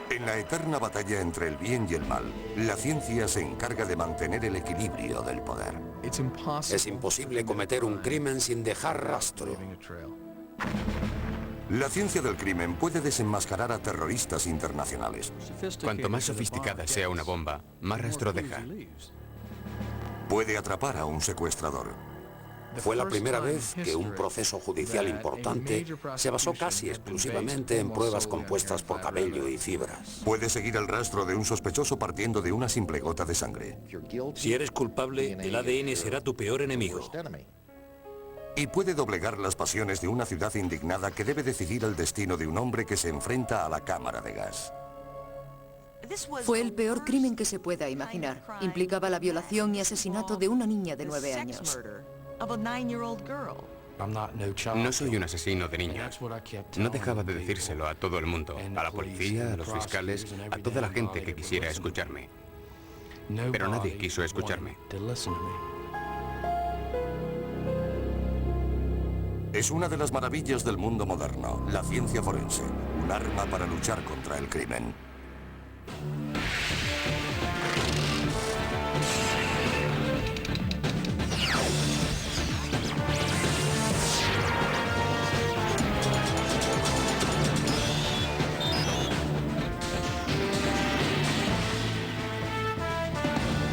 En la eterna batalla entre el bien y el mal, la ciencia se encarga de mantener el equilibrio del poder. Es imposible cometer un crimen sin dejar rastro. La ciencia del crimen puede desenmascarar a terroristas internacionales. Cuanto más sofisticada sea una bomba, más rastro deja. Puede atrapar a un secuestrador. Fue la primera vez que un proceso judicial importante se basó casi exclusivamente en pruebas compuestas por cabello y fibras. Puede seguir el rastro de un sospechoso partiendo de una simple gota de sangre. Si eres culpable, el ADN será tu peor enemigo. Y puede doblegar las pasiones de una ciudad indignada que debe decidir el destino de un hombre que se enfrenta a la cámara de gas. Fue el peor crimen que se pueda imaginar. Implicaba la violación y asesinato de una niña de 9 años. No soy un asesino de niños. No dejaba de decírselo a todo el mundo, a la policía, a los fiscales, a toda la gente que quisiera escucharme. Pero nadie quiso escucharme. Es una de las maravillas del mundo moderno, la ciencia forense, un arma para luchar contra el crimen.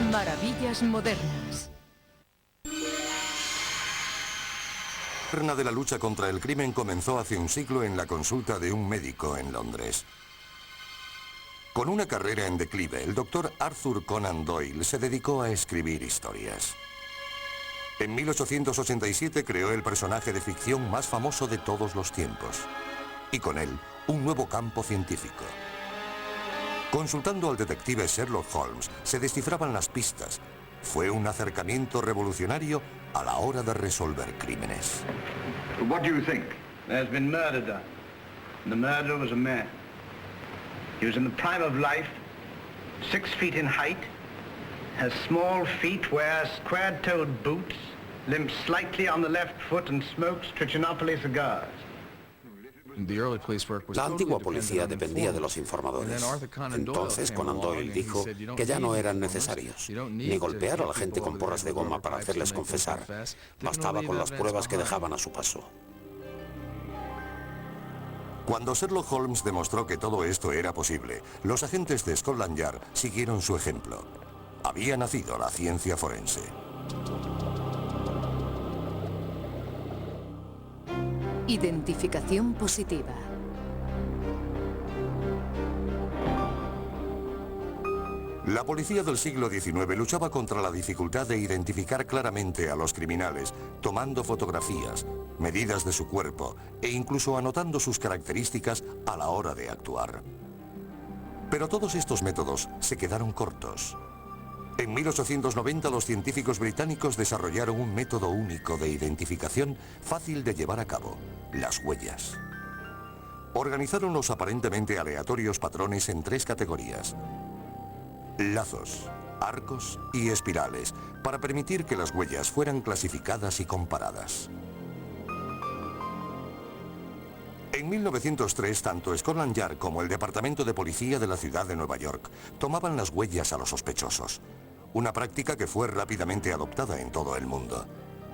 Maravillas modernas. De la lucha contra el crimen comenzó hace un siglo en la consulta de un médico en Londres. Con una carrera en declive, el doctor Arthur Conan Doyle se dedicó a escribir historias. En 1887 creó el personaje de ficción más famoso de todos los tiempos. Y con él, un nuevo campo científico. Consultando al detective Sherlock Holmes, se descifraban las pistas. Fue un acercamiento revolucionario a la hora de resolver crímenes. What do you think? There's been murder done. The murderer was a man. He was in the prime of life, 6 feet in height, has small feet, wears square-toed boots, limps slightly on the left foot and smokes Trichinopoly cigars. La antigua policía dependía de los informadores. Entonces Conan Doyle dijo que ya no eran necesarios, ni golpear a la gente con porras de goma para hacerles confesar. Bastaba con las pruebas que dejaban a su paso. Cuando Sherlock Holmes demostró que todo esto era posible, los agentes de Scotland Yard siguieron su ejemplo. Había nacido la ciencia forense. Identificación positiva. La policía del siglo XIX luchaba contra la dificultad de identificar claramente a los criminales, tomando fotografías, medidas de su cuerpo e incluso anotando sus características a la hora de actuar. Pero todos estos métodos se quedaron cortos. En 1890 los científicos británicos desarrollaron un método único de identificación fácil de llevar a cabo, las huellas. Organizaron los aparentemente aleatorios patrones en 3 categorías: lazos, arcos y espirales, para permitir que las huellas fueran clasificadas y comparadas. En 1903, tanto Scotland Yard como el Departamento de Policía de la ciudad de Nueva York tomaban las huellas a los sospechosos, una práctica que fue rápidamente adoptada en todo el mundo.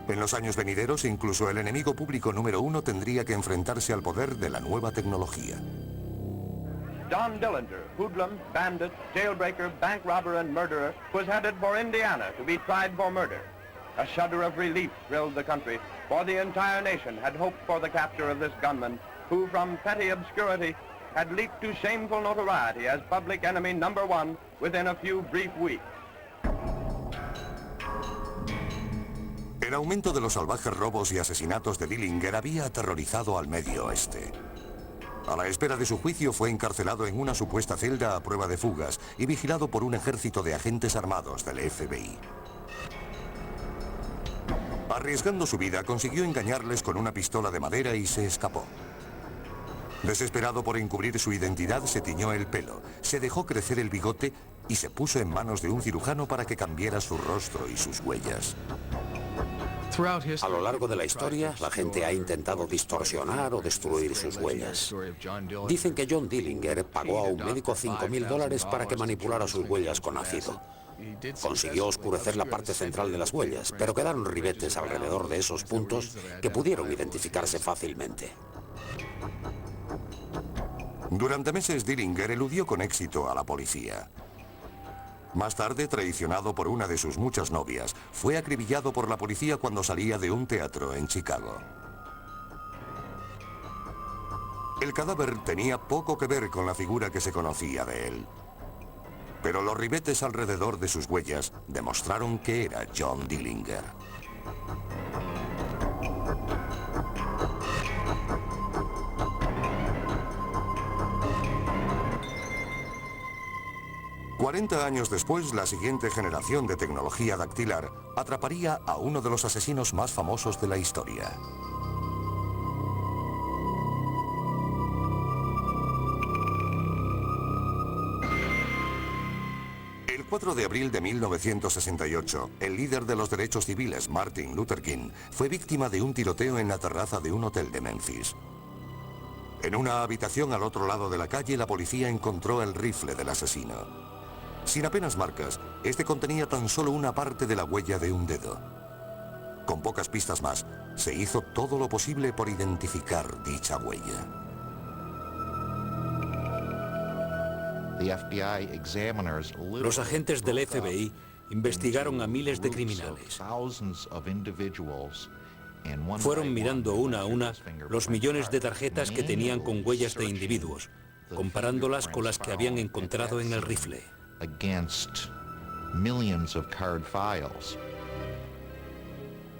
En los años venideros, incluso el enemigo público número 1 tendría que enfrentarse al poder de la nueva tecnología. Don Dillinger, hoodlum, bandit, jailbreaker, bank robber and murderer, was headed for Indiana to be tried for murder. A shudder of relief thrilled the country, for the entire nation had hoped for the capture of this gunman, who from petty obscurity had leaped to shameful notoriety as public enemy number 1 within a few brief weeks. El aumento de los salvajes robos y asesinatos de Dillinger había aterrorizado al Medio Oeste. A la espera de su juicio fue encarcelado en una supuesta celda a prueba de fugas y vigilado por un ejército de agentes armados del FBI. Arriesgando su vida, consiguió engañarles con una pistola de madera y se escapó. Desesperado por encubrir su identidad, se tiñó el pelo, se dejó crecer el bigote y se puso en manos de un cirujano para que cambiara su rostro y sus huellas. A lo largo de la historia, la gente ha intentado distorsionar o destruir sus huellas. Dicen que John Dillinger pagó a un médico $5.000 para que manipulara sus huellas con ácido. Consiguió oscurecer la parte central de las huellas, pero quedaron ribetes alrededor de esos puntos que pudieron identificarse fácilmente. Durante meses, Dillinger eludió con éxito a la policía. Más tarde, traicionado por una de sus muchas novias, fue acribillado por la policía cuando salía de un teatro en Chicago. El cadáver tenía poco que ver con la figura que se conocía de él. Pero los ribetes alrededor de sus huellas demostraron que era John Dillinger. «40 años después, la siguiente generación de tecnología dactilar atraparía a uno de los asesinos más famosos de la historia. El 4 de abril de 1968, el líder de los derechos civiles, Martin Luther King, fue víctima de un tiroteo en la terraza de un hotel de Memphis. En una habitación al otro lado de la calle, la policía encontró el rifle del asesino. Sin apenas marcas, este contenía tan solo una parte de la huella de un dedo. Con pocas pistas más, se hizo todo lo posible por identificar dicha huella. Los agentes del FBI investigaron a miles de criminales. Fueron mirando una a una los millones de tarjetas que tenían con huellas de individuos, comparándolas con las que habían encontrado en el rifle.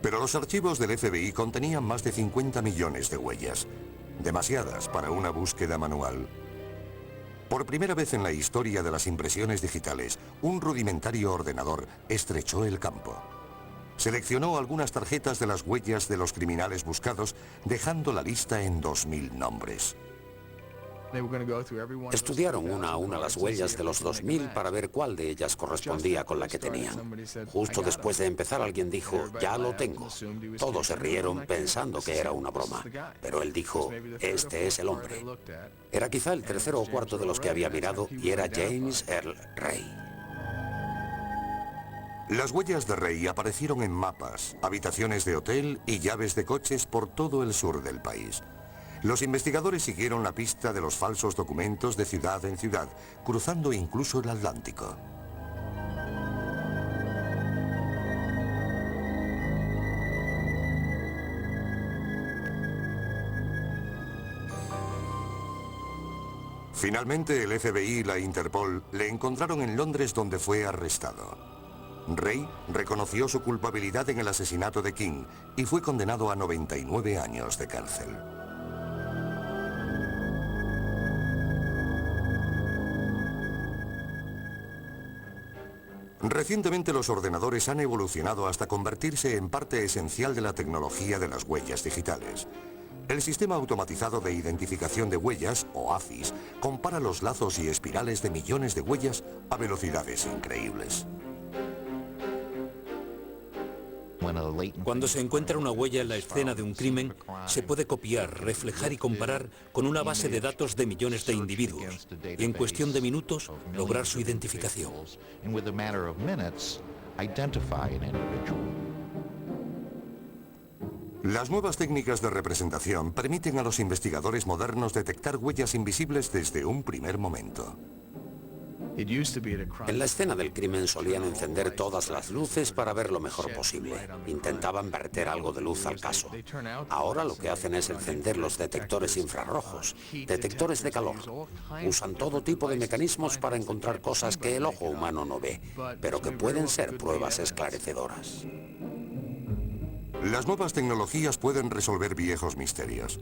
Pero los archivos del FBI contenían más de 50 millones de huellas, demasiadas para una búsqueda manual. Por primera vez en la historia de las impresiones digitales, un rudimentario ordenador estrechó el campo. Seleccionó algunas tarjetas de las huellas de los criminales buscados, dejando la lista en 2.000 nombres. Estudiaron una a una las huellas de los 2000 para ver cuál de ellas correspondía con la que tenían. Justo después de empezar, alguien dijo, ya lo tengo. Todos se rieron pensando que era una broma, pero él dijo, este es el hombre. Era quizá el tercero o cuarto de los que había mirado y era James Earl Ray. Las huellas de Ray aparecieron en mapas, habitaciones de hotel y llaves de coches por todo el sur del país. Los investigadores siguieron la pista de los falsos documentos de ciudad en ciudad, cruzando incluso el Atlántico. Finalmente, el FBI y la Interpol le encontraron en Londres, donde fue arrestado. Ray reconoció su culpabilidad en el asesinato de King y fue condenado a 99 años de cárcel. Recientemente los ordenadores han evolucionado hasta convertirse en parte esencial de la tecnología de las huellas digitales. El sistema automatizado de identificación de huellas, o AFIS, compara los lazos y espirales de millones de huellas a velocidades increíbles. Cuando se encuentra una huella en la escena de un crimen, se puede copiar, reflejar y comparar con una base de datos de millones de individuos y en cuestión de minutos lograr su identificación. Las nuevas técnicas de representación permiten a los investigadores modernos detectar huellas invisibles desde un primer momento. En la escena del crimen solían encender todas las luces para ver lo mejor posible. Intentaban verter algo de luz al caso. Ahora lo que hacen es encender los detectores infrarrojos, detectores de calor. Usan todo tipo de mecanismos para encontrar cosas que el ojo humano no ve, pero que pueden ser pruebas esclarecedoras. Las nuevas tecnologías pueden resolver viejos misterios.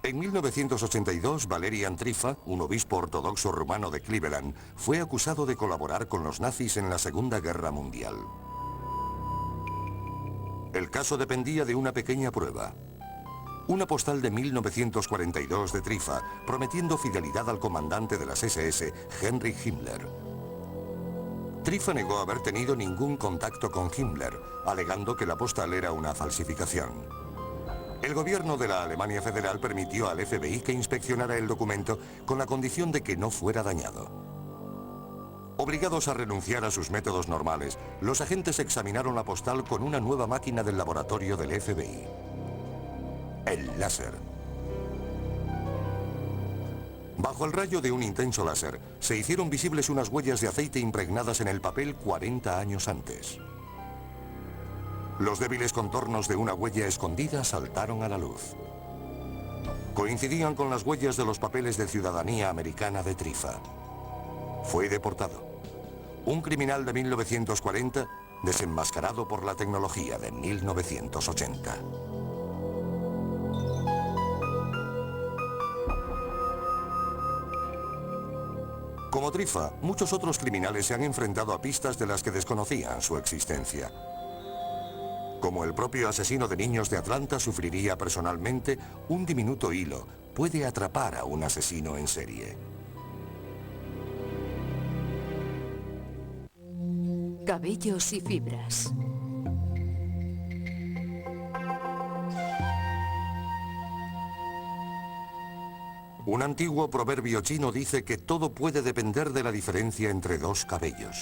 En 1982, Valerian Trifa, un obispo ortodoxo rumano de Cleveland, fue acusado de colaborar con los nazis en la Segunda Guerra Mundial. El caso dependía de una pequeña prueba. Una postal de 1942 de Trifa, prometiendo fidelidad al comandante de las SS, Heinrich Himmler. Trifa negó haber tenido ningún contacto con Himmler, alegando que la postal era una falsificación. El gobierno de la Alemania Federal permitió al FBI que inspeccionara el documento con la condición de que no fuera dañado. Obligados a renunciar a sus métodos normales, los agentes examinaron la postal con una nueva máquina del laboratorio del FBI. El láser. Bajo el rayo de un intenso láser, se hicieron visibles unas huellas de aceite impregnadas en el papel 40 años antes. Los débiles contornos de una huella escondida saltaron a la luz. Coincidían con las huellas de los papeles de ciudadanía americana de Trifa. Fue deportado. Un criminal de 1940, desenmascarado por la tecnología de 1980. Como Trifa, muchos otros criminales se han enfrentado a pistas de las que desconocían su existencia. Como el propio asesino de niños de Atlanta sufriría personalmente, un diminuto hilo puede atrapar a un asesino en serie. Cabellos y fibras. Un antiguo proverbio chino dice que todo puede depender de la diferencia entre dos cabellos.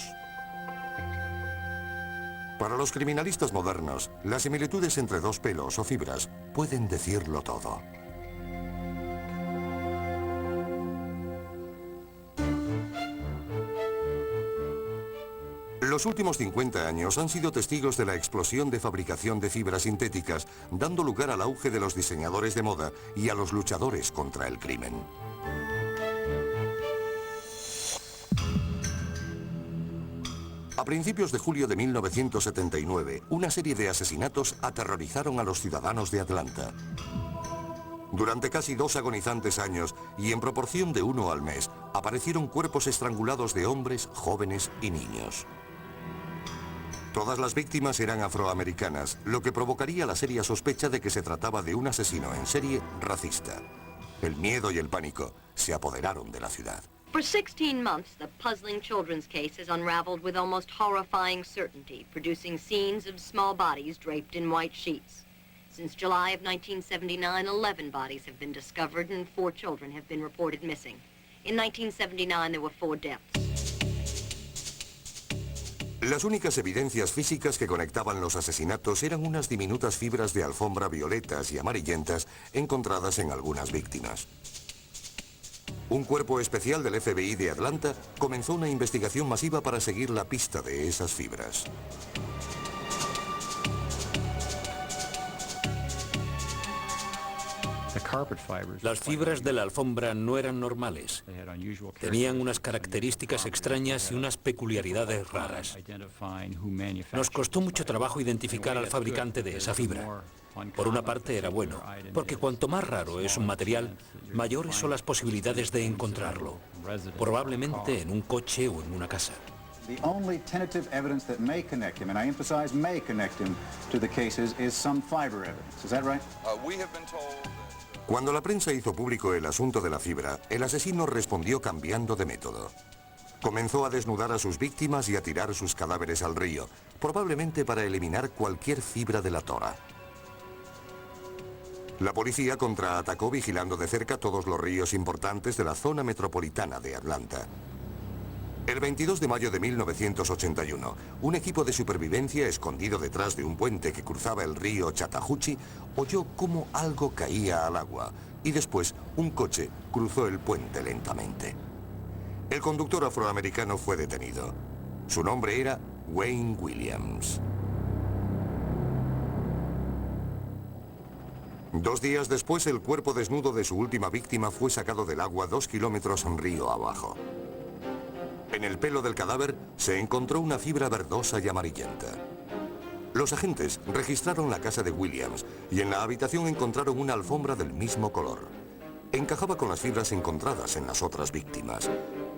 Para los criminalistas modernos, las similitudes entre dos pelos o fibras pueden decirlo todo. Los últimos 50 años han sido testigos de la explosión de fabricación de fibras sintéticas, dando lugar al auge de los diseñadores de moda y a los luchadores contra el crimen. A principios de julio de 1979, una serie de asesinatos aterrorizaron a los ciudadanos de Atlanta. Durante casi 2 agonizantes años, y en proporción de 1 al mes, aparecieron cuerpos estrangulados de hombres, jóvenes y niños. Todas las víctimas eran afroamericanas, lo que provocaría la seria sospecha de que se trataba de un asesino en serie racista. El miedo y el pánico se apoderaron de la ciudad. For 16 months, the puzzling children's case has unraveled with almost horrifying certainty, producing scenes of small bodies draped in white sheets. Since July of 1979, 11 bodies have been discovered and 4 children have been reported missing. In 1979, there were 4 deaths. Las únicas evidencias físicas que conectaban los asesinatos eran unas diminutas fibras de alfombra violetas y amarillentas encontradas en algunas víctimas. Un cuerpo especial del FBI de Atlanta comenzó una investigación masiva para seguir la pista de esas fibras. Las fibras de la alfombra no eran normales. Tenían unas características extrañas y unas peculiaridades raras. Nos costó mucho trabajo identificar al fabricante de esa fibra. Por una parte era bueno, porque cuanto más raro es un material, mayores son las posibilidades de encontrarlo. Probablemente en un coche o en una casa. The only tentative evidence that may connect him, and I emphasize may connect him to the cases, is some fiber evidence. Is that right? Cuando la prensa hizo público el asunto de la fibra, el asesino respondió cambiando de método. Comenzó a desnudar a sus víctimas y a tirar sus cadáveres al río, probablemente para eliminar cualquier fibra de la tora. La policía contraatacó vigilando de cerca todos los ríos importantes de la zona metropolitana de Atlanta. El 22 de mayo de 1981, un equipo de supervivencia escondido detrás de un puente que cruzaba el río Chattahoochee oyó cómo algo caía al agua y después un coche cruzó el puente lentamente. El conductor afroamericano fue detenido. Su nombre era Wayne Williams. 2 días después, el cuerpo desnudo de su última víctima fue sacado del agua 2 kilómetros río abajo. En el pelo del cadáver se encontró una fibra verdosa y amarillenta. Los agentes registraron la casa de Williams y en la habitación encontraron una alfombra del mismo color. Encajaba con las fibras encontradas en las otras víctimas.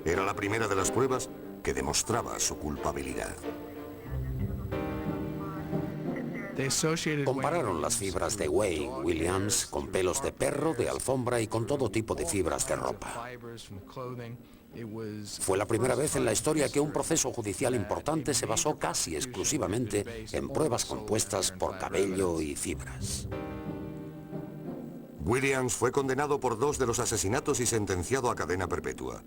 Era la primera de las pruebas que demostraba su culpabilidad. Compararon las fibras de Wayne Williams con pelos de perro, de alfombra y con todo tipo de fibras de ropa. Fue la primera vez en la historia que un proceso judicial importante se basó casi exclusivamente en pruebas compuestas por cabello y fibras. Williams fue condenado por 2 de los asesinatos y sentenciado a cadena perpetua.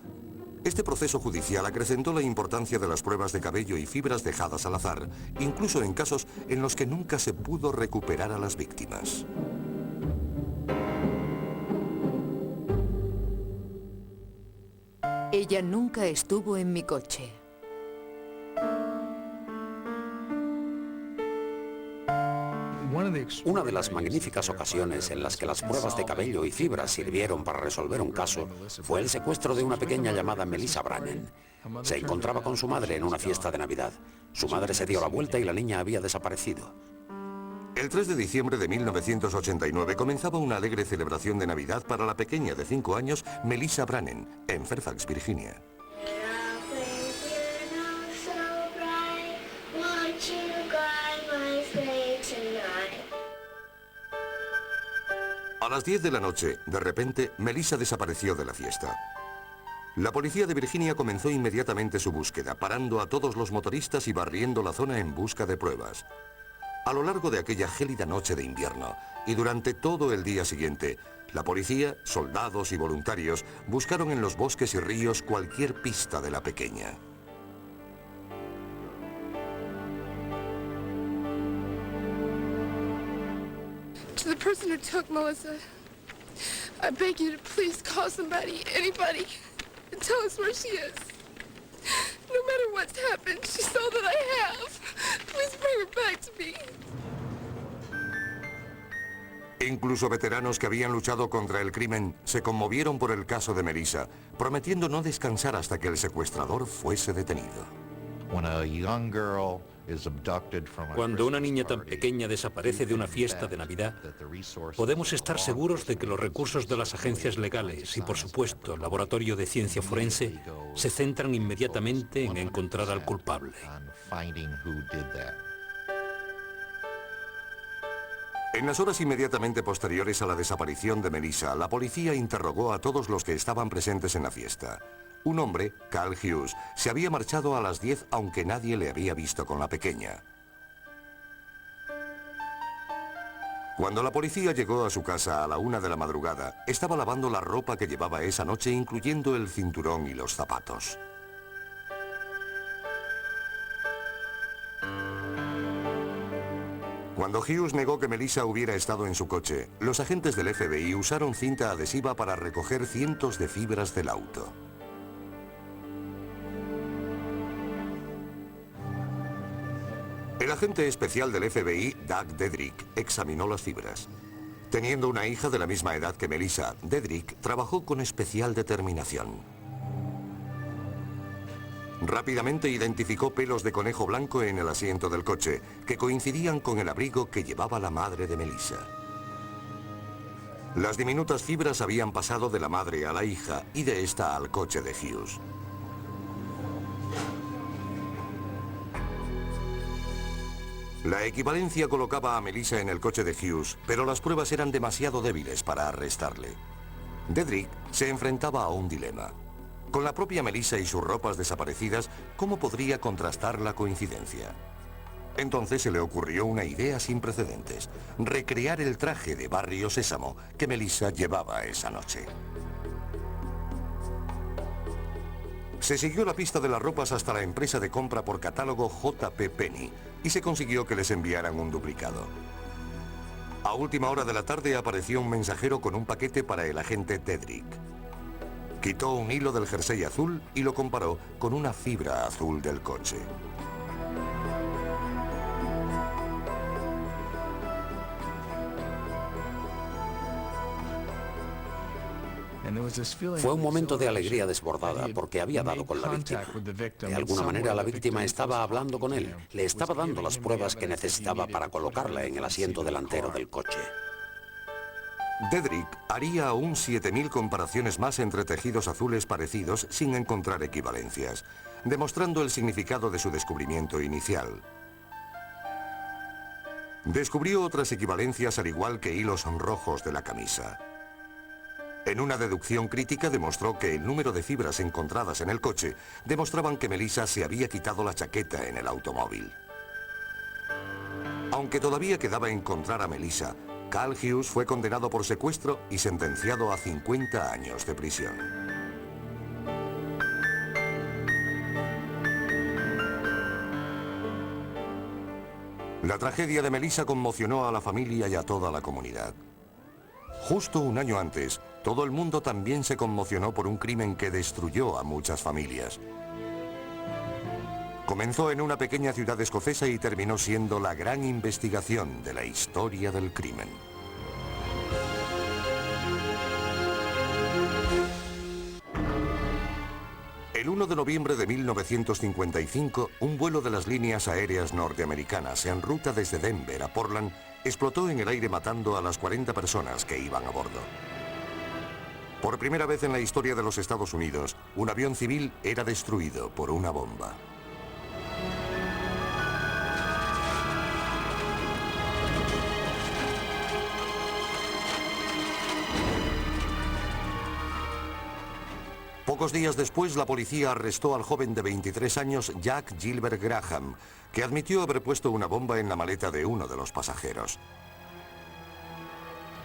Este proceso judicial acrecentó la importancia de las pruebas de cabello y fibras dejadas al azar, incluso en casos en los que nunca se pudo recuperar a las víctimas. Ella nunca estuvo en mi coche. Una de las magníficas ocasiones en las que las pruebas de cabello y fibras sirvieron para resolver un caso fue el secuestro de una pequeña llamada Melissa Brannen. Se encontraba con su madre en una fiesta de Navidad. Su madre se dio la vuelta y la niña había desaparecido. El 3 de diciembre de 1989 comenzaba una alegre celebración de Navidad para la pequeña de 5 años Melissa Brannen, en Fairfax, Virginia. A las 10 de la noche, de repente, Melissa desapareció de la fiesta. La policía de Virginia comenzó inmediatamente su búsqueda, parando a todos los motoristas y barriendo la zona en busca de pruebas. A lo largo de aquella gélida noche de invierno y durante todo el día siguiente, la policía, soldados y voluntarios buscaron en los bosques y ríos cualquier pista de la pequeña. To the person who took Melissa, I beg you to please call somebody, anybody, and tell us where she is. No matter what's happened, she's all that I have. Please bring her back to me. Incluso veteranos que habían luchado contra el crimen se conmovieron por el caso de Melissa, prometiendo no descansar hasta que el secuestrador fuese detenido. Cuando una niña tan pequeña desaparece de una fiesta de Navidad, podemos estar seguros de que los recursos de las agencias legales y, por supuesto, el laboratorio de ciencia forense se centran inmediatamente en encontrar al culpable. En las horas inmediatamente posteriores a la desaparición de Melissa, la policía interrogó a todos los que estaban presentes en la fiesta. Un hombre, Carl Hughes, se había marchado a las 10 aunque nadie le había visto con la pequeña. Cuando la policía llegó a su casa a la 1 de la madrugada, estaba lavando la ropa que llevaba esa noche, incluyendo el cinturón y los zapatos. Cuando Hughes negó que Melissa hubiera estado en su coche, los agentes del FBI usaron cinta adhesiva para recoger cientos de fibras del auto. El agente especial del FBI, Doug Dedrick, examinó las fibras. Teniendo una hija de la misma edad que Melissa, Dedrick trabajó con especial determinación. Rápidamente identificó pelos de conejo blanco en el asiento del coche, que coincidían con el abrigo que llevaba la madre de Melissa. Las diminutas fibras habían pasado de la madre a la hija y de esta al coche de Hughes. La equivalencia colocaba a Melissa en el coche de Hughes, pero las pruebas eran demasiado débiles para arrestarle. Dedrick se enfrentaba a un dilema. Con la propia Melissa y sus ropas desaparecidas, ¿cómo podría contrastar la coincidencia? Entonces se le ocurrió una idea sin precedentes: recrear el traje de Barrio Sésamo que Melissa llevaba esa noche. Se siguió la pista de las ropas hasta la empresa de compra por catálogo J.P. Penney y se consiguió que les enviaran un duplicado. A última hora de la tarde apareció un mensajero con un paquete para el agente Dedrick. Quitó un hilo del jersey azul y lo comparó con una fibra azul del coche. Fue un momento de alegría desbordada porque había dado con la víctima. De alguna manera la víctima estaba hablando con él, le estaba dando las pruebas que necesitaba para colocarla en el asiento delantero del coche. Dedrick haría aún 7.000 comparaciones más entre tejidos azules parecidos sin encontrar equivalencias, demostrando el significado de su descubrimiento inicial. Descubrió otras equivalencias al igual que hilos rojos de la camisa. En una deducción crítica demostró que el número de fibras encontradas en el coche demostraban que Melissa se había quitado la chaqueta en el automóvil. Aunque todavía quedaba encontrar a Melissa, Cal Hughes fue condenado por secuestro y sentenciado a 50 años de prisión. La tragedia de Melissa conmocionó a la familia y a toda la comunidad. Justo un año antes, todo el mundo también se conmocionó por un crimen que destruyó a muchas familias. Comenzó en una pequeña ciudad escocesa y terminó siendo la gran investigación de la historia del crimen. El 1 de noviembre de 1955, un vuelo de las líneas aéreas norteamericanas en ruta desde Denver a Portland explotó en el aire matando a las 40 personas que iban a bordo. Por primera vez en la historia de los Estados Unidos, un avión civil era destruido por una bomba. Pocos días después, la policía arrestó al joven de 23 años, Jack Gilbert Graham, que admitió haber puesto una bomba en la maleta de uno de los pasajeros.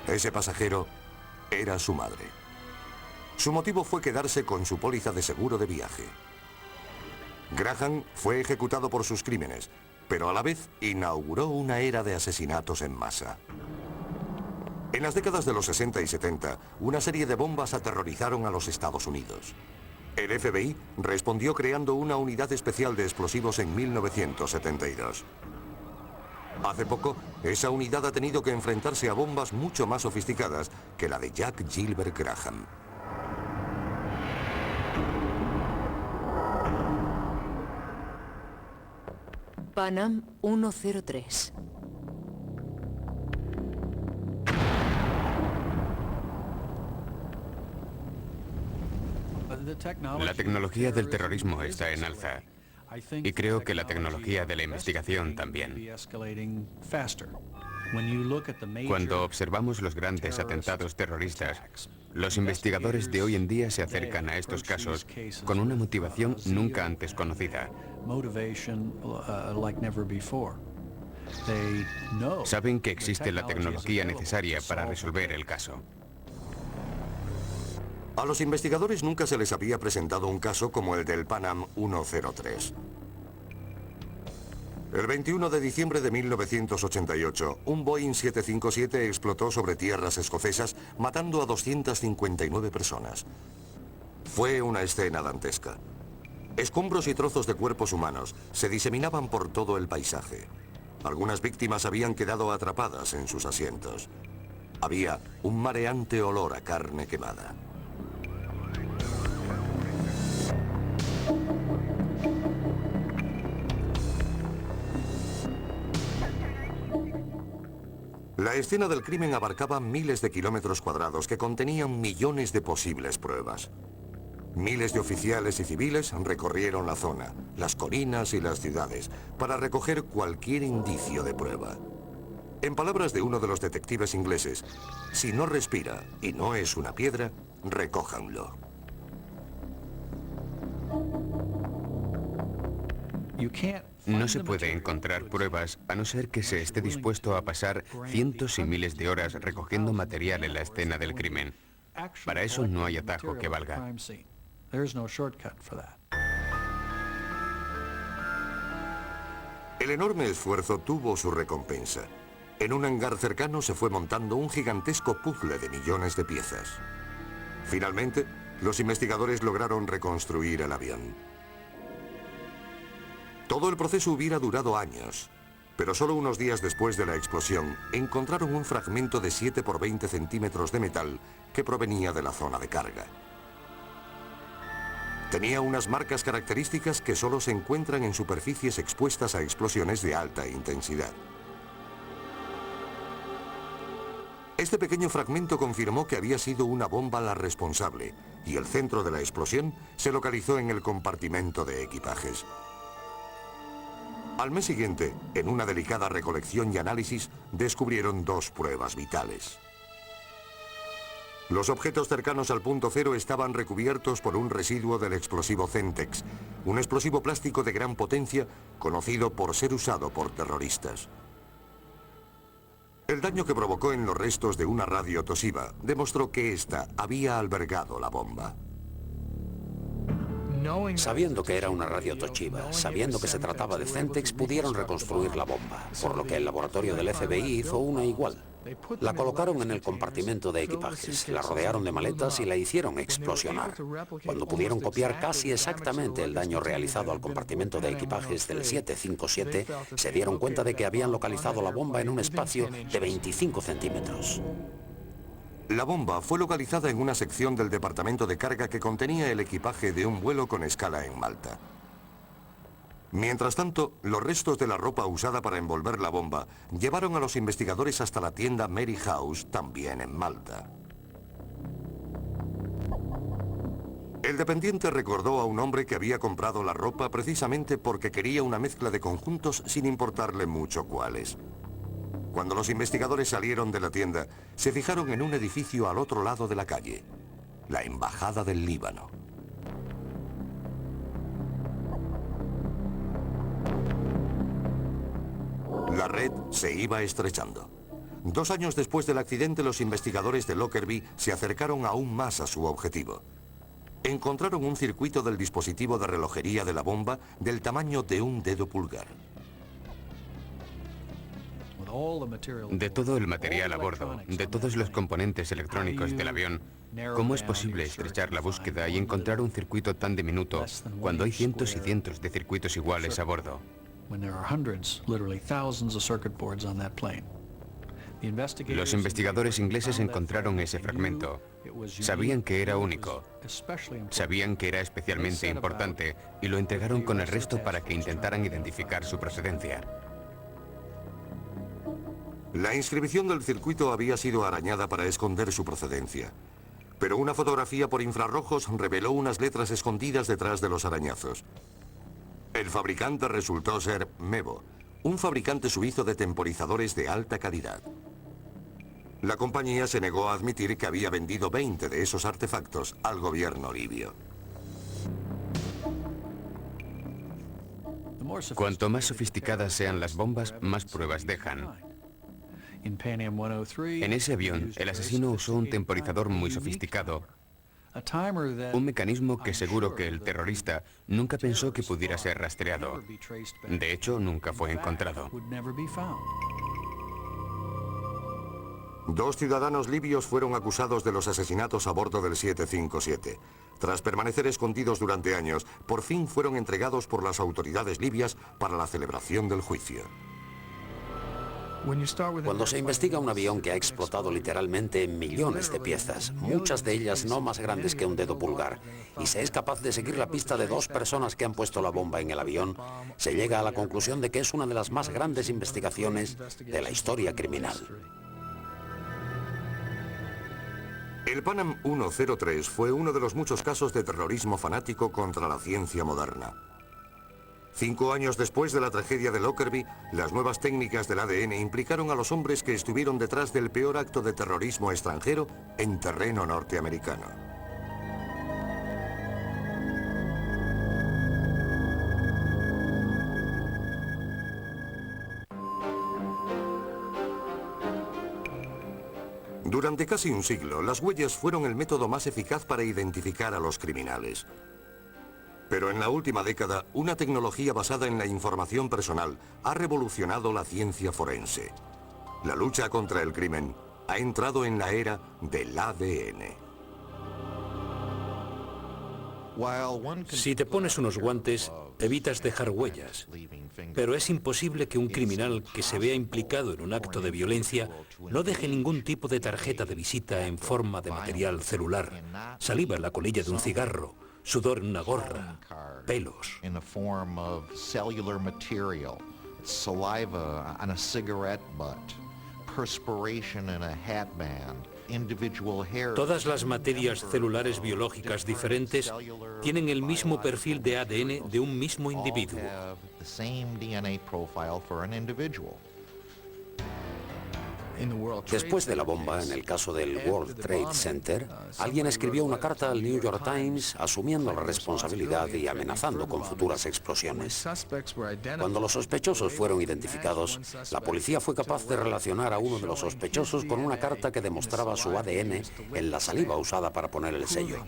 Ese pasajero era su madre. Su motivo fue quedarse con su póliza de seguro de viaje. Graham fue ejecutado por sus crímenes, pero a la vez inauguró una era de asesinatos en masa. En las décadas de los 60 y 70, una serie de bombas aterrorizaron a los Estados Unidos. El FBI respondió creando una unidad especial de explosivos en 1972. Hace poco, esa unidad ha tenido que enfrentarse a bombas mucho más sofisticadas que la de Jack Gilbert Graham. Pan Am 103. La tecnología del terrorismo está en alza y creo que la tecnología de la investigación también. Cuando observamos los grandes atentados terroristas, los investigadores de hoy en día se acercan a estos casos con una motivación nunca antes conocida. Saben que existe la tecnología necesaria para resolver el caso. A los investigadores nunca se les había presentado un caso como el del Pan Am 103. El 21 de diciembre de 1988, un Boeing 757 explotó sobre tierras escocesas, matando a 259 personas. Fue una escena dantesca. Escombros y trozos de cuerpos humanos se diseminaban por todo el paisaje. Algunas víctimas habían quedado atrapadas en sus asientos. Había un mareante olor a carne quemada. La escena del crimen abarcaba miles de kilómetros cuadrados que contenían millones de posibles pruebas. Miles de oficiales y civiles recorrieron la zona, las colinas y las ciudades, para recoger cualquier indicio de prueba. En palabras de uno de los detectives ingleses, si no respira y no es una piedra, recójanlo. No se puede encontrar pruebas a no ser que se esté dispuesto a pasar cientos y miles de horas recogiendo material en la escena del crimen. Para eso no hay atajo que valga. El enorme esfuerzo tuvo su recompensa. En un hangar cercano se fue montando un gigantesco puzzle de millones de piezas. Finalmente, los investigadores lograron reconstruir el avión. Todo el proceso hubiera durado años, pero solo unos días después de la explosión encontraron un fragmento de 7 por 20 centímetros de metal que provenía de la zona de carga. Tenía unas marcas características que solo se encuentran en superficies expuestas a explosiones de alta intensidad. Este pequeño fragmento confirmó que había sido una bomba la responsable, y el centro de la explosión se localizó en el compartimento de equipajes. Al mes siguiente, en una delicada recolección y análisis, descubrieron 2 pruebas vitales. Los objetos cercanos al punto cero estaban recubiertos por un residuo del explosivo Centex, un explosivo plástico de gran potencia conocido por ser usado por terroristas. El daño que provocó en los restos de una radio Toshiba demostró que ésta había albergado la bomba. Sabiendo que era una radio Toshiba, sabiendo que se trataba de Centex, pudieron reconstruir la bomba, por lo que el laboratorio del FBI hizo una igual. La colocaron en el compartimento de equipajes, la rodearon de maletas y la hicieron explosionar. Cuando pudieron copiar casi exactamente el daño realizado al compartimento de equipajes del 757, se dieron cuenta de que habían localizado la bomba en un espacio de 25 centímetros. La bomba fue localizada en una sección del departamento de carga que contenía el equipaje de un vuelo con escala en Malta. Mientras tanto, los restos de la ropa usada para envolver la bomba llevaron a los investigadores hasta la tienda Mary House, también en Malta. El dependiente recordó a un hombre que había comprado la ropa precisamente porque quería una mezcla de conjuntos sin importarle mucho cuáles. Cuando los investigadores salieron de la tienda, se fijaron en un edificio al otro lado de la calle, la Embajada del Líbano. La red se iba estrechando. 2 años después del accidente, los investigadores de Lockerbie se acercaron aún más a su objetivo. Encontraron un circuito del dispositivo de relojería de la bomba del tamaño de un dedo pulgar. De todo el material a bordo, de todos los componentes electrónicos del avión, ¿cómo es posible estrechar la búsqueda y encontrar un circuito tan diminuto cuando hay cientos y cientos de circuitos iguales a bordo? Los investigadores ingleses encontraron ese fragmento. Sabían que era único. Sabían que era especialmente importante y lo entregaron con el resto para que intentaran identificar su procedencia. La inscripción del circuito había sido arañada para esconder su procedencia. Pero una fotografía por infrarrojos reveló unas letras escondidas detrás de los arañazos. El fabricante resultó ser Mevo, un fabricante suizo de temporizadores de alta calidad. La compañía se negó a admitir que había vendido 20 de esos artefactos al gobierno libio. Cuanto más sofisticadas sean las bombas, más pruebas dejan. En ese avión, el asesino usó un temporizador muy sofisticado, un mecanismo que seguro que el terrorista nunca pensó que pudiera ser rastreado. De hecho, nunca fue encontrado. 2 ciudadanos libios fueron acusados de los asesinatos a bordo del 757. Tras permanecer escondidos durante años, por fin fueron entregados por las autoridades libias para la celebración del juicio. Cuando se investiga un avión que ha explotado literalmente en millones de piezas, muchas de ellas no más grandes que un dedo pulgar, y se es capaz de seguir la pista de 2 personas que han puesto la bomba en el avión, se llega a la conclusión de que es una de las más grandes investigaciones de la historia criminal. El Pan Am 103 fue uno de los muchos casos de terrorismo fanático contra la ciencia moderna. 5 años después de la tragedia de Lockerbie, las nuevas técnicas del ADN implicaron a los hombres que estuvieron detrás del peor acto de terrorismo extranjero en terreno norteamericano. Durante casi un siglo, las huellas fueron el método más eficaz para identificar a los criminales. Pero en la última década, una tecnología basada en la información personal ha revolucionado la ciencia forense. La lucha contra el crimen ha entrado en la era del ADN. Si te pones unos guantes, evitas dejar huellas. Pero es imposible que un criminal que se vea implicado en un acto de violencia no deje ningún tipo de tarjeta de visita en forma de material celular, saliva en la colilla de un cigarro, sudor en una gorra, pelos. Saliva on a cigarette butt, perspiration in a hatband, Todas las materias celulares biológicas diferentes tienen el mismo perfil de ADN de un mismo individuo. Después de la bomba, en el caso del World Trade Center, alguien escribió una carta al New York Times asumiendo la responsabilidad y amenazando con futuras explosiones. Cuando los sospechosos fueron identificados, la policía fue capaz de relacionar a uno de los sospechosos con una carta que demostraba su ADN en la saliva usada para poner el sello,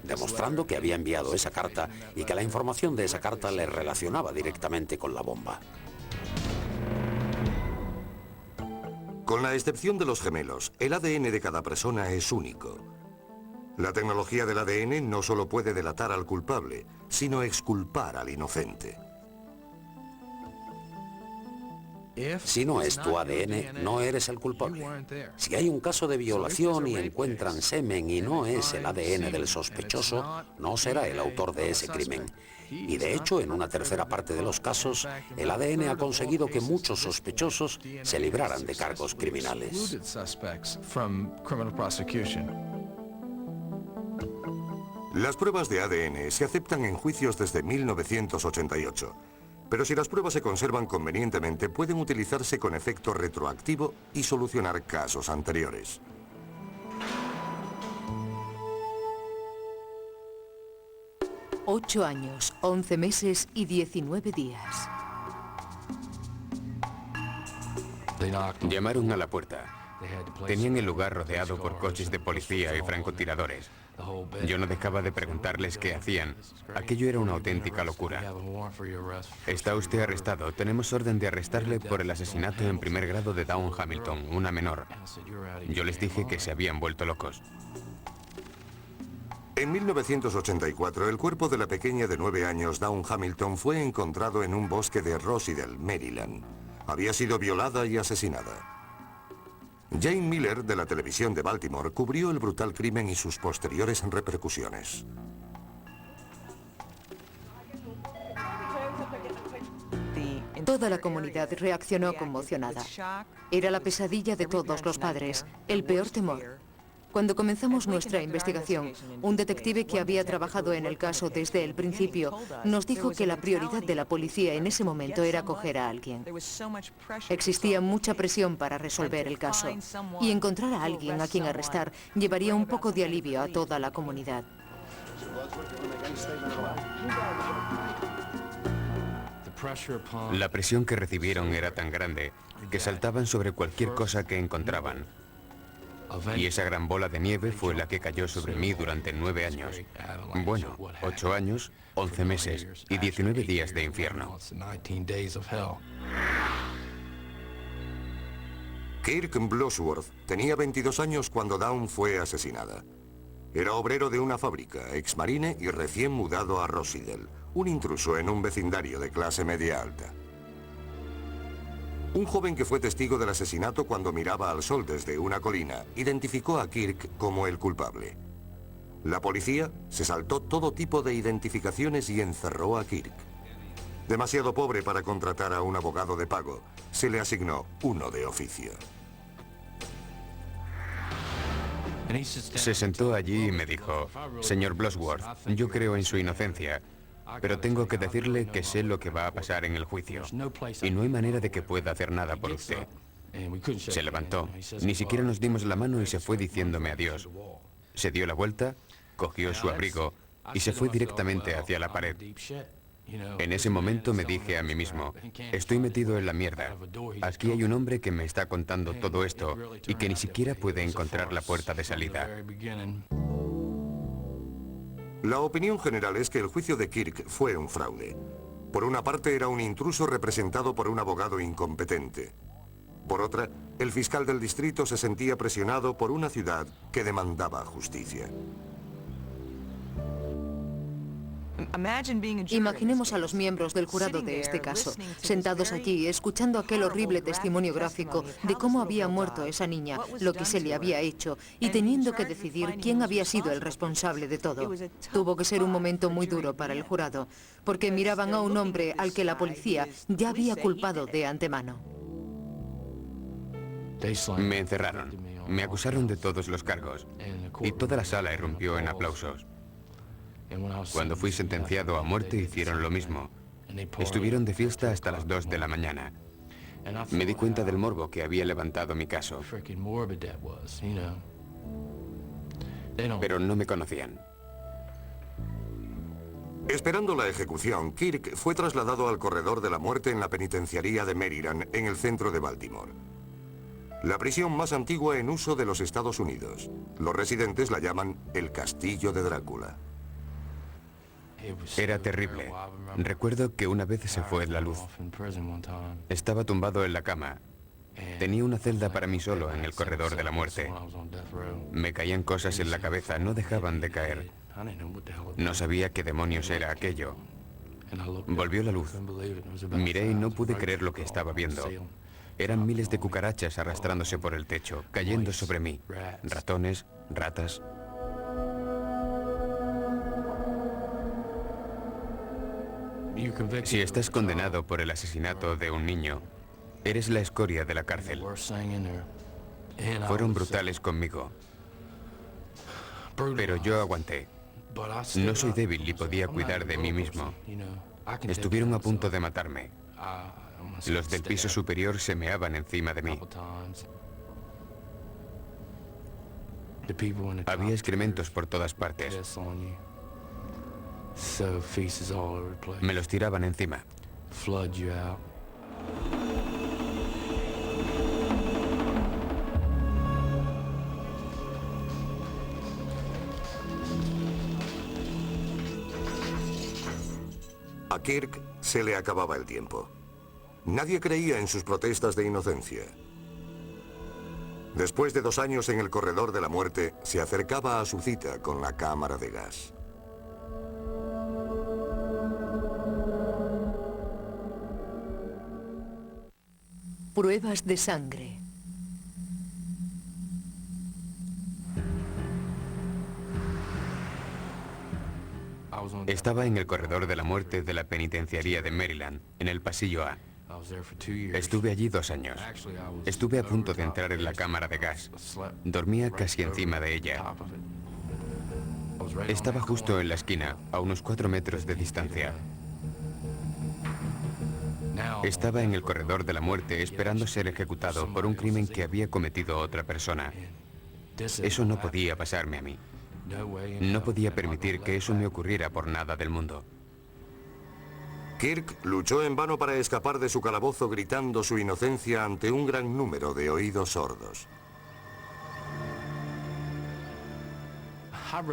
demostrando que había enviado esa carta y que la información de esa carta le relacionaba directamente con la bomba. Con la excepción de los gemelos, el ADN de cada persona es único. La tecnología del ADN no solo puede delatar al culpable, sino exculpar al inocente. Si no es tu ADN, no eres el culpable. Si hay un caso de violación y encuentran semen y no es el ADN del sospechoso, no será el autor de ese crimen. Y de hecho, en una tercera parte de los casos, el ADN ha conseguido que muchos sospechosos se libraran de cargos criminales. Las pruebas de ADN se aceptan en juicios desde 1988. Pero si las pruebas se conservan convenientemente, pueden utilizarse con efecto retroactivo y solucionar casos anteriores. Ocho años, 11 meses y 19 días. Llamaron a la puerta. Tenían el lugar rodeado por coches de policía y francotiradores. Yo no dejaba de preguntarles qué hacían. Aquello era una auténtica locura. Está usted arrestado. Tenemos orden de arrestarle por el asesinato en primer grado de Dawn Hamilton, una menor. Yo les dije que se habían vuelto locos. En 1984, el cuerpo de la pequeña de 9 años, Dawn Hamilton, fue encontrado en un bosque de Rosedale, Maryland. Había sido violada y asesinada. Jane Miller, de la televisión de Baltimore, cubrió el brutal crimen y sus posteriores repercusiones. Toda la comunidad reaccionó conmocionada. Era la pesadilla de todos los padres, el peor temor. Cuando comenzamos nuestra investigación, un detective que había trabajado en el caso desde el principio nos dijo que la prioridad de la policía en ese momento era coger a alguien. Existía mucha presión para resolver el caso y encontrar a alguien a quien arrestar llevaría un poco de alivio a toda la comunidad. La presión que recibieron era tan grande que saltaban sobre cualquier cosa que encontraban. Y esa gran bola de nieve fue la que cayó sobre mí durante 9 años. Bueno, 8 años, 11 meses y 19 días de infierno. Kirk Blossworth tenía 22 años cuando Dawn fue asesinada. Era obrero de una fábrica, exmarine y recién mudado a Rosedale, un intruso en un vecindario de clase media alta. Un joven que fue testigo del asesinato cuando miraba al sol desde una colina identificó a Kirk como el culpable. La policía se saltó todo tipo de identificaciones y encerró a Kirk. Demasiado pobre para contratar a un abogado de pago, se le asignó uno de oficio. Se sentó allí y me dijo: señor Blossworth, yo creo en su inocencia, pero tengo que decirle que sé lo que va a pasar en el juicio y no hay manera de que pueda hacer nada por usted. Se levantó, ni siquiera nos dimos la mano y se fue diciéndome adiós. Se dio la vuelta, cogió su abrigo y se fue directamente hacia la pared. En ese momento me dije a mí mismo: estoy metido en la mierda. Aquí hay un hombre que me está contando todo esto y que ni siquiera puede encontrar la puerta de salida. La opinión general es que el juicio de Kirk fue un fraude. Por una parte, era un intruso representado por un abogado incompetente. Por otra, el fiscal del distrito se sentía presionado por una ciudad que demandaba justicia. Imaginemos a los miembros del jurado de este caso, sentados allí, escuchando aquel horrible testimonio gráfico de cómo había muerto esa niña, lo que se le había hecho, y teniendo que decidir quién había sido el responsable de todo. Tuvo que ser un momento muy duro para el jurado, porque miraban a un hombre al que la policía ya había culpado de antemano. Me encerraron. Me acusaron de todos los cargos y toda la sala irrumpió en aplausos. Cuando fui sentenciado a muerte hicieron lo mismo. Estuvieron de fiesta hasta las 2 de la mañana. Me di cuenta del morbo que había levantado mi caso. Pero no me conocían. Esperando la ejecución, Kirk fue trasladado al corredor de la muerte en la penitenciaría de Maryland, en el centro de Baltimore. La prisión más antigua en uso de los Estados Unidos. Los residentes la llaman el Castillo de Drácula. Era terrible. Recuerdo que una vez se fue la luz. Estaba tumbado en la cama. Tenía una celda para mí solo en el corredor de la muerte. Me caían cosas en la cabeza, no dejaban de caer. No sabía qué demonios era aquello. Volvió la luz. Miré y no pude creer lo que estaba viendo. Eran miles de cucarachas arrastrándose por el techo, cayendo sobre mí. Ratones, ratas. Si estás condenado por el asesinato de un niño, eres la escoria de la cárcel. Fueron brutales conmigo. Pero yo aguanté. No soy débil y podía cuidar de mí mismo. Estuvieron a punto de matarme. Los del piso superior se meaban encima de mí. Había excrementos por todas partes. Me los tiraban encima. A Kirk se le acababa el tiempo. Nadie creía en sus protestas de inocencia. Después de 2 años en el corredor de la muerte, se acercaba a su cita con la cámara de gas. Pruebas de sangre. Estaba en el corredor de la muerte de la penitenciaría de Maryland, en el pasillo A. Estuve allí 2 años. Estuve a punto de entrar en la cámara de gas. Dormía casi encima de ella. Estaba justo en la esquina, a unos 4 metros de distancia. Estaba en el corredor de la muerte esperando ser ejecutado por un crimen que había cometido otra persona. Eso no podía pasarme a mí. No podía permitir que eso me ocurriera por nada del mundo. Kirk luchó en vano para escapar de su calabozo gritando su inocencia ante un gran número de oídos sordos.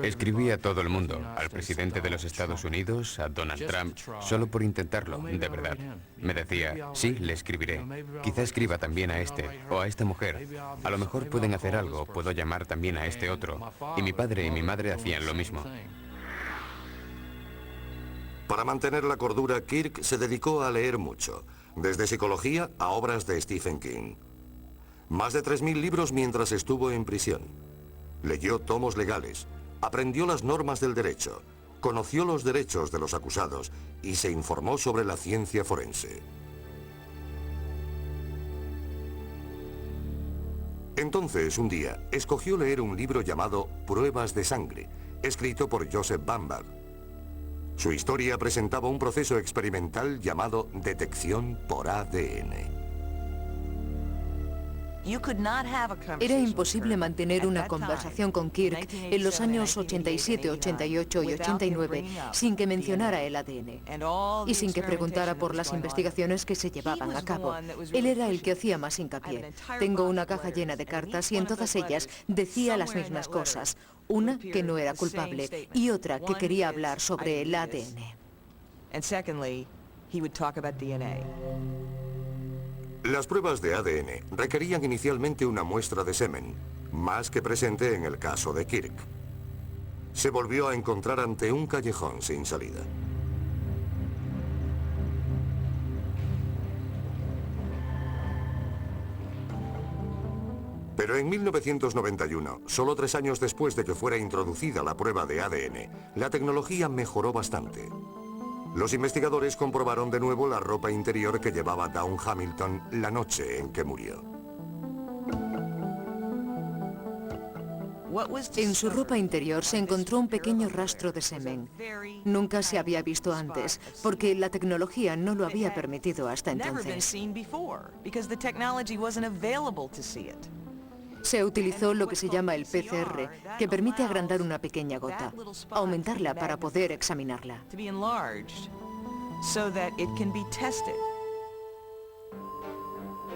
Escribí a todo el mundo, al presidente de los Estados Unidos, a Donald Trump, solo por intentarlo, de verdad. Me decía, sí, le escribiré. Quizá escriba también a este, o a esta mujer. A lo mejor pueden hacer algo, puedo llamar también a este otro. Y mi padre y mi madre hacían lo mismo. Para mantener la cordura, Kirk se dedicó a leer mucho, desde psicología a obras de Stephen King. Más de 3.000 libros mientras estuvo en prisión. Leyó tomos legales, aprendió las normas del derecho, conoció los derechos de los acusados y se informó sobre la ciencia forense. Entonces, un día, escogió leer un libro llamado Pruebas de sangre, escrito por Joseph Bamberg. Su historia presentaba un proceso experimental llamado detección por ADN. Era imposible mantener una conversación con Kirk en los años 87, 88 y 89 sin que mencionara el ADN y sin que preguntara por las investigaciones que se llevaban a cabo. Él era el que hacía más hincapié. Tengo una caja llena de cartas y en todas ellas decía las mismas cosas. Una que no era culpable y otra que quería hablar sobre el ADN. Las pruebas de ADN requerían inicialmente una muestra de semen, más que presente en el caso de Kirk. Se volvió a encontrar ante un callejón sin salida. Pero en 1991, solo 3 años después de que fuera introducida la prueba de ADN, la tecnología mejoró bastante. Los investigadores comprobaron de nuevo la ropa interior que llevaba Dawn Hamilton la noche en que murió. En su ropa interior se encontró un pequeño rastro de semen. Nunca se había visto antes, porque la tecnología no lo había permitido hasta entonces. Se utilizó lo que se llama el PCR, que permite agrandar una pequeña gota, aumentarla para poder examinarla.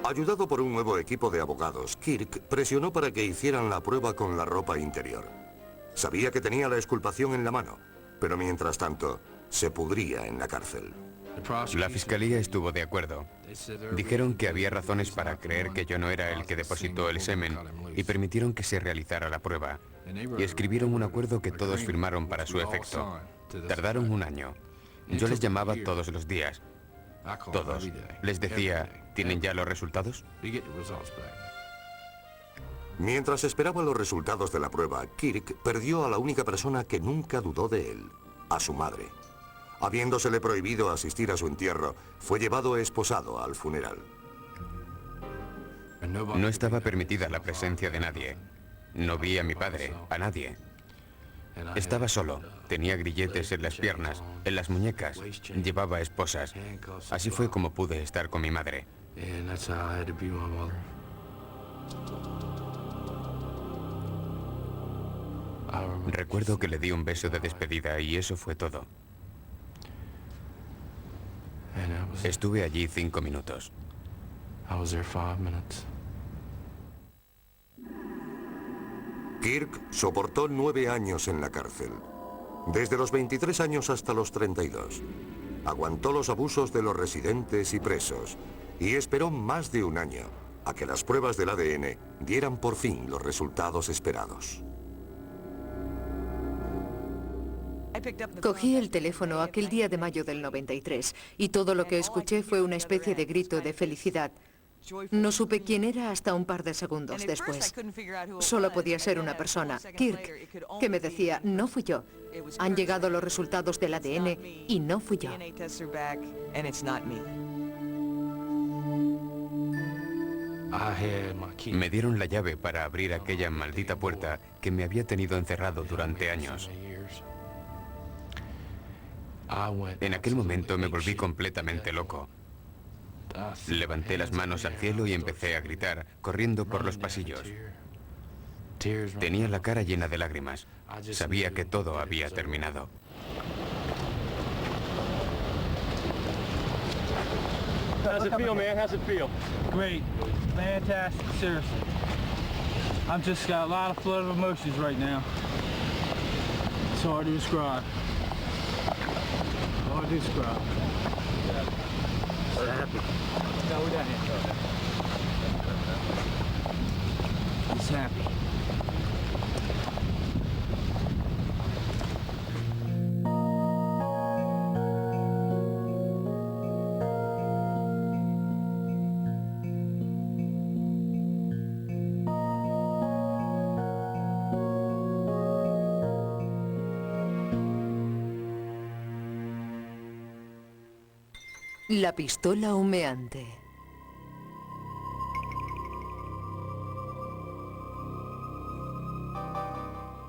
Ayudado por un nuevo equipo de abogados, Kirk presionó para que hicieran la prueba con la ropa interior. Sabía que tenía la exculpación en la mano, pero mientras tanto, se pudría en la cárcel. La fiscalía estuvo de acuerdo. Dijeron que había razones para creer que yo no era el que depositó el semen y permitieron que se realizara la prueba. Y escribieron un acuerdo que todos firmaron para su efecto. Tardaron un año. Yo les llamaba todos los días. Todos. Les decía, ¿tienen ya los resultados? Mientras esperaba los resultados de la prueba, Kirk perdió a la única persona que nunca dudó de él, a su madre. Habiéndosele prohibido asistir a su entierro, fue llevado esposado al funeral. No estaba permitida la presencia de nadie. No vi a mi padre, a nadie. Estaba solo, tenía grilletes en las piernas, en las muñecas, llevaba esposas. Así fue como pude estar con mi madre. Recuerdo que le di un beso de despedida y eso fue todo. Estuve allí 5 minutos. Kirk soportó 9 años en la cárcel. Desde los 23 años hasta los 32. Aguantó los abusos de los residentes y presos y esperó más de un año a que las pruebas del ADN dieran por fin los resultados esperados. Cogí el teléfono aquel día de mayo del 93 y todo lo que escuché fue una especie de grito de felicidad. No supe quién era hasta un par de segundos después. Solo podía ser una persona, Kirk, que me decía, no fui yo. Han llegado los resultados del ADN y no fui yo. Me dieron la llave para abrir aquella maldita puerta que me había tenido encerrado durante años. En aquel momento me volví completamente loco. Levanté las manos al cielo y empecé a gritar, corriendo por los pasillos. Tenía la cara llena de lágrimas. Sabía que todo había terminado. How's it feel, man? How's it feel? Great. Fantastic. Seriously. I've just got a lot of flood of emotions right now. It's hard to describe. Hard to describe. Happy. No, we're down here. He's happy. La pistola humeante.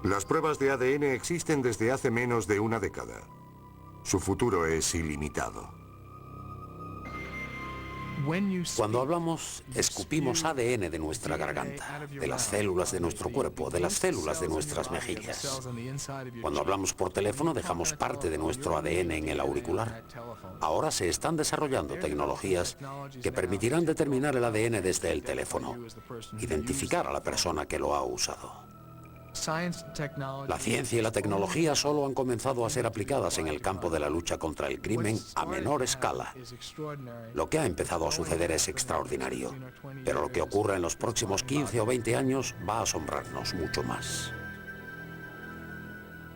Las pruebas de ADN existen desde hace menos de una década. Su futuro es ilimitado. Cuando hablamos, escupimos ADN de nuestra garganta, de las células de nuestro cuerpo, de las células de nuestras mejillas. Cuando hablamos por teléfono, dejamos parte de nuestro ADN en el auricular. Ahora se están desarrollando tecnologías que permitirán determinar el ADN desde el teléfono, identificar a la persona que lo ha usado. La ciencia y la tecnología solo han comenzado a ser aplicadas en el campo de la lucha contra el crimen a menor escala. Lo que ha empezado a suceder es extraordinario, pero lo que ocurra en los próximos 15 o 20 años va a asombrarnos mucho más.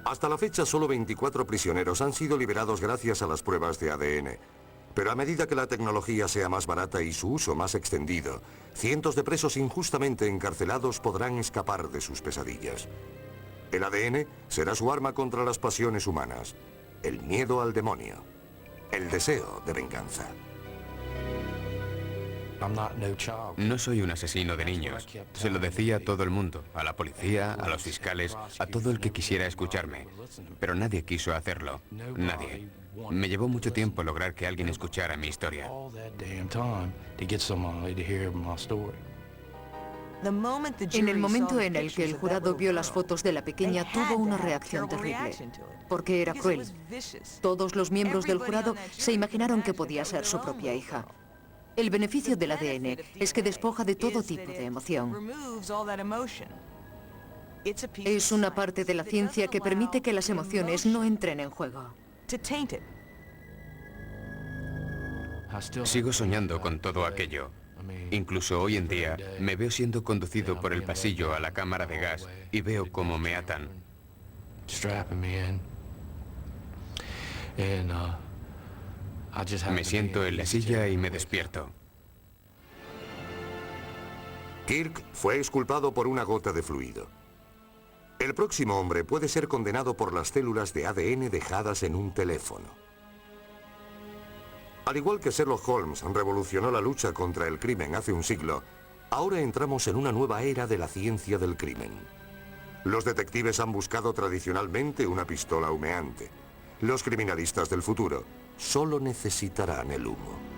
Hasta la fecha, solo 24 prisioneros han sido liberados gracias a las pruebas de ADN. Pero a medida que la tecnología sea más barata y su uso más extendido, cientos de presos injustamente encarcelados podrán escapar de sus pesadillas. El ADN será su arma contra las pasiones humanas, el miedo al demonio, el deseo de venganza. No soy un asesino de niños. Se lo decía a todo el mundo, a la policía, a los fiscales, a todo el que quisiera escucharme. Pero nadie quiso hacerlo. Nadie. Me llevó mucho tiempo lograr que alguien escuchara mi historia. En el momento en el que el jurado vio las fotos de la pequeña, tuvo una reacción terrible, porque era cruel. Todos los miembros del jurado se imaginaron que podía ser su propia hija. El beneficio del ADN es que despoja de todo tipo de emoción. Es una parte de la ciencia que permite que las emociones no entren en juego. Sigo soñando con todo aquello. Incluso hoy en día me veo siendo conducido por el pasillo a la cámara de gas y veo cómo me atan. Me siento en la silla y me despierto. Kirk fue exculpado por una gota de fluido. El próximo hombre puede ser condenado por las células de ADN dejadas en un teléfono. Al igual que Sherlock Holmes revolucionó la lucha contra el crimen hace un siglo, ahora entramos en una nueva era de la ciencia del crimen. Los detectives han buscado tradicionalmente una pistola humeante. Los criminalistas del futuro solo necesitarán el humo.